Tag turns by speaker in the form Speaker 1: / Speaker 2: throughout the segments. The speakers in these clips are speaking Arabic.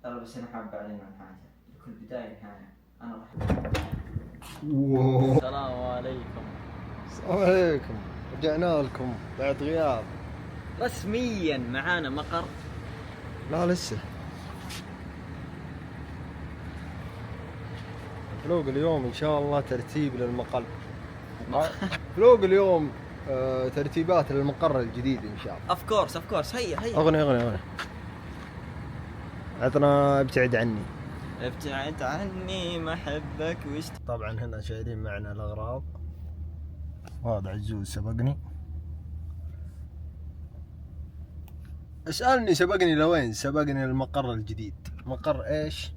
Speaker 1: ترى بس أنا حاب أعلن عن حاجة، لكل بداية نهاية. أنا راح
Speaker 2: السلام عليكم.
Speaker 3: السلام عليكم. رجعنا لكم بعد غياب.
Speaker 2: رسميا معانا مقر.
Speaker 3: لا لسه. فلوق اليوم ان شاء الله ترتيب للمقر. فلوق اليوم ترتيبات للمقر الجديد ان شاء الله.
Speaker 2: اوف كورس هيا
Speaker 3: اغني عطنا ابتعد عني.
Speaker 2: ابتعد عني ما احبك
Speaker 3: طبعا هنا شايلين معنا الاغراض، وهذا عزوز سبقني. اسألني سبقني لوين؟ سبقني للمقر الجديد. مقر ايش؟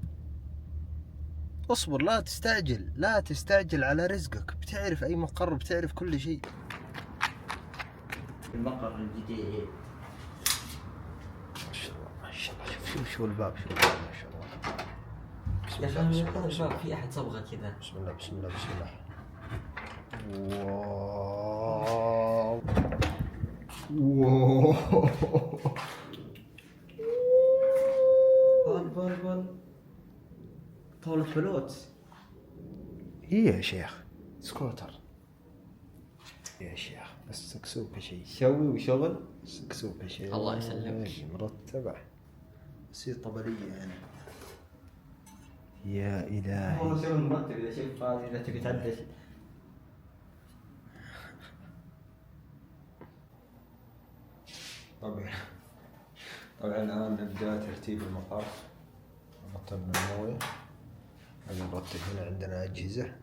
Speaker 3: اصبر، لا تستعجل على رزقك. بتعرف اي مقر، بتعرف كل شيء.
Speaker 1: المقر الجديد.
Speaker 3: ما شاء الله شوف الباب، ما شاء الله.
Speaker 1: يا أخي هذا الباب في أحد صبغة كذا.
Speaker 3: بسم الله. واو
Speaker 1: بل طاولة فلوت.
Speaker 3: ايه يا شيخ، سكوتر يا شيخ، بس سكسوكة شيء.
Speaker 1: شوي وشغل.
Speaker 3: سكسوكة شيء.
Speaker 1: الله يسلمك.
Speaker 3: مرتبة بس طبلية يعني. يا إلهي.
Speaker 1: والله شغل مرتب. إذا شوف هذه إذا تبي تعدل.
Speaker 3: طبعا الآن نبدأ ترتيب المقر. رتبنا الموية، نرتب هنا عندنا أجهزة،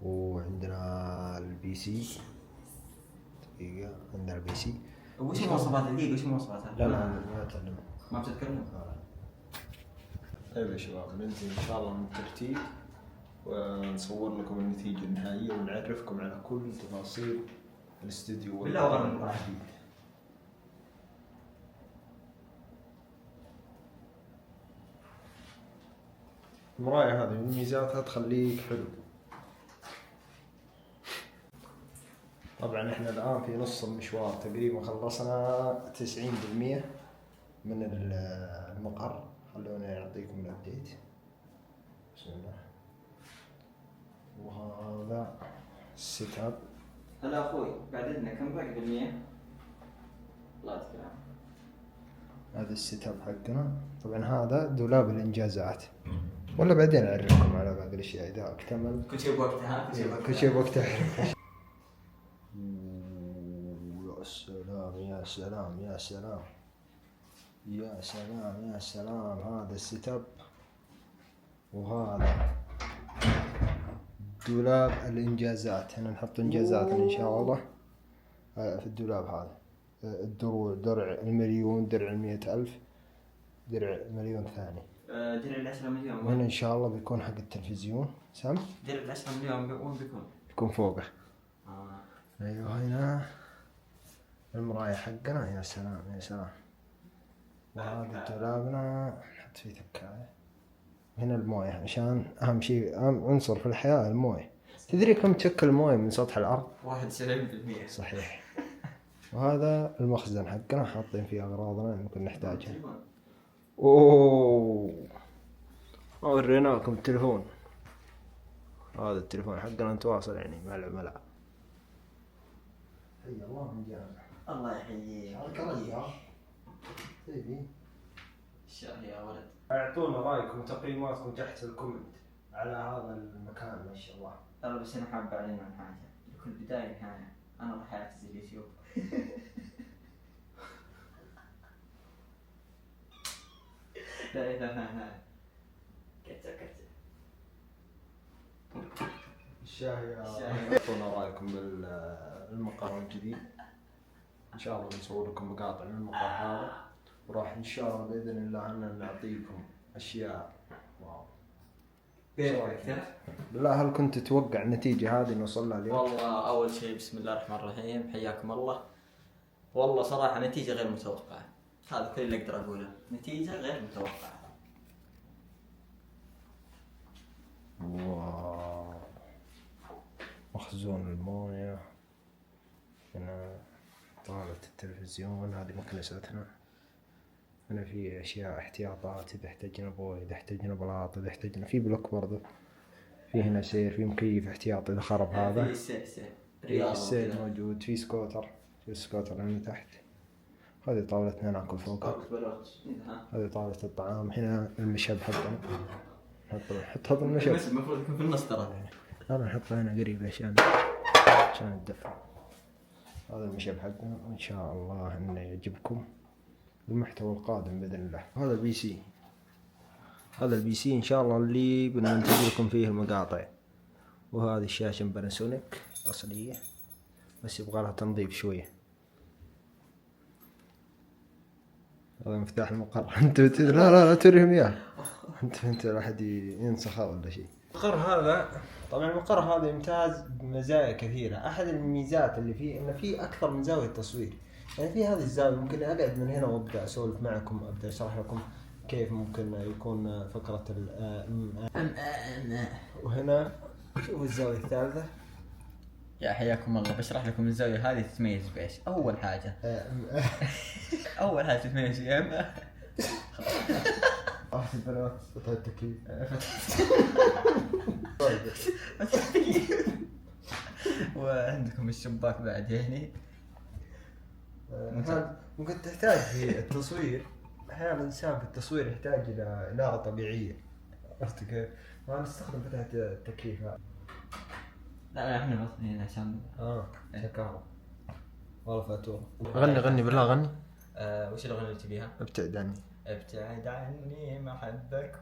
Speaker 3: وعندنا البي سي. دقيقة، عندنا البي سي.
Speaker 1: وش مواصفات الدقيقة؟ وش مواصفاتها؟
Speaker 3: لا ما أتكلم.
Speaker 1: ما بتتكلم؟
Speaker 3: طيب يا شباب، ننزل إن شاء الله من الترتيب ونصور لكم النتيجة النهائية ونعرفكم على كل تفاصيل الاستديو
Speaker 1: بالله.
Speaker 3: المراية هذه من ميزاتها تخليك حلو. طبعا احنا الآن في نص المشوار، تقريبا خلصنا 90% من المقر. خلونا نعطيكم الابديت. بسم الله. وهذا السيت اب.
Speaker 1: هلا أخوي، بعد إذنك كم باقي بالمية؟ الله يذكر.
Speaker 3: هذا السيت اب حقنا. طبعا هذا دولاب الانجازات، ولا بعدين اعرفكم على باقي الاشياء اذا اكتمل.
Speaker 1: كل شيء بوقتها.
Speaker 3: كل شيء بوقتها. يا سلام. هذا السيت اب، وهذا دولاب الانجازات. هنا نحط انجازاتنا ان شاء الله في الدولاب هذا. الدروع، درع المليون، درع 100,000، درع مليون ثاني.
Speaker 1: درع 10 مليون.
Speaker 3: وهنا ان شاء الله بيكون حق التلفزيون. سم
Speaker 1: درع 10 مليون وين بيكون؟
Speaker 3: بيكون فوقه. ايوه هنا المراية حقنا. يا سلام. وهذا دولابنا نحط فيه ثكاية. هنا المويه، عشان اهم شيء، اهم عنصر في الحياة المويه. تدري كم تشكل المويه من سطح الارض؟
Speaker 1: 71%.
Speaker 3: صحيح. وهذا المخزن حقنا، حاطين فيه اغراضنا ممكن نحتاجها. وريناكم التليفون. هذا التليفون حقنا نتواصل يعني مع العملاء. حي الله من جامع.
Speaker 1: الله يحييك. الشاهي يا ولد.
Speaker 3: اعطونا رايكم وتقييماتكم تحت الكومنت على هذا المكان ما شاء الله.
Speaker 1: ترى بس انا حاب اعلن عن حاجه، لكل بدايه نهايه. انا راح اعتزل اليوتيوب. لا كتة
Speaker 3: الشاهي. اعطونا رايكم بالمقر الجديد. ان شاء الله بنصور لكم مقاطع من المقر هذا، وراح ان شاء الله باذن الله ان نعطيكم اشياء واو. بالله هل كنت تتوقع النتيجة هذه نوصلها اليوم؟
Speaker 1: والله أول شيء بسم الله الرحمن الرحيم، حياكم الله. والله صراحة نتيجة غير متوقعة، هذا كل اللي أقدر أقوله، نتيجة غير متوقعة.
Speaker 3: واو. مخزون الموية هنا، طاولة التلفزيون، هذه مكنستنا. هنا في أشياء احتياطات إذا احتاجنا بوي، إذا احتاجنا بلاط، إذا احتاجنا في بلوك برضه. في هنا سير، في مكيف احتياطي إذا خرب هذا.
Speaker 1: في السير
Speaker 3: السير موجود، في سكوتر، في سكوتر هنا تحت. هذه طاولتنا ناكل فوقها. هذه طاولة الطعام. هنا المشهد حقنا. نحط هذا المشهد.
Speaker 1: المفروض يكون في النص ترى.
Speaker 3: لا نحطه هنا قريب عشان الدفع. هذا المشهد حقنا، وإن شاء الله إنه يعجبكم المحتوى القادم بإذن الله. هذا البي سي، هذا البي سي إن شاء الله اللي بننتج لكم فيه المقاطع. وهذه الشاشة باناسونيك أصلية بس يبغى لها تنظيف شوية. هذا مفتاح المقر. انت لا تريهم اياه. انت لا احد ينسخه ولا شيء. المقر هذا طبعا المقر هذا يمتاز بمزايا كثيرة. احد الميزات اللي فيه انه فيه اكثر من زاوية تصوير. يعني في هذه الزاوية ممكن اقعد من هنا وابدا اسولف معكم، ابدا اشرح لكم كيف ممكن يكون فقرة وهنا شوف الزاوية الثالثة.
Speaker 1: يا حياكم الله، بشرح لكم الزاوية هذه تتميز بإيش؟ أول حاجة أول حاجة تتميز بإيش؟
Speaker 3: البنات فتح التكييف.
Speaker 1: وعندكم الشباك بعد يعني.
Speaker 3: ممكن تحتاج في التصوير، أحيانا الإنسان في التصوير يحتاج إلى إنارة طبيعية. عرفت كيف؟ ما نستخدم فتحة التكييف هذا.
Speaker 1: لا احنا مصريين عشان
Speaker 3: شكاوى والله فاتورة.
Speaker 2: غني بالله غني.
Speaker 1: وش الأغنية اللي تبيها؟
Speaker 3: ابتعد عني.
Speaker 1: ابتعد عني ما أحبك.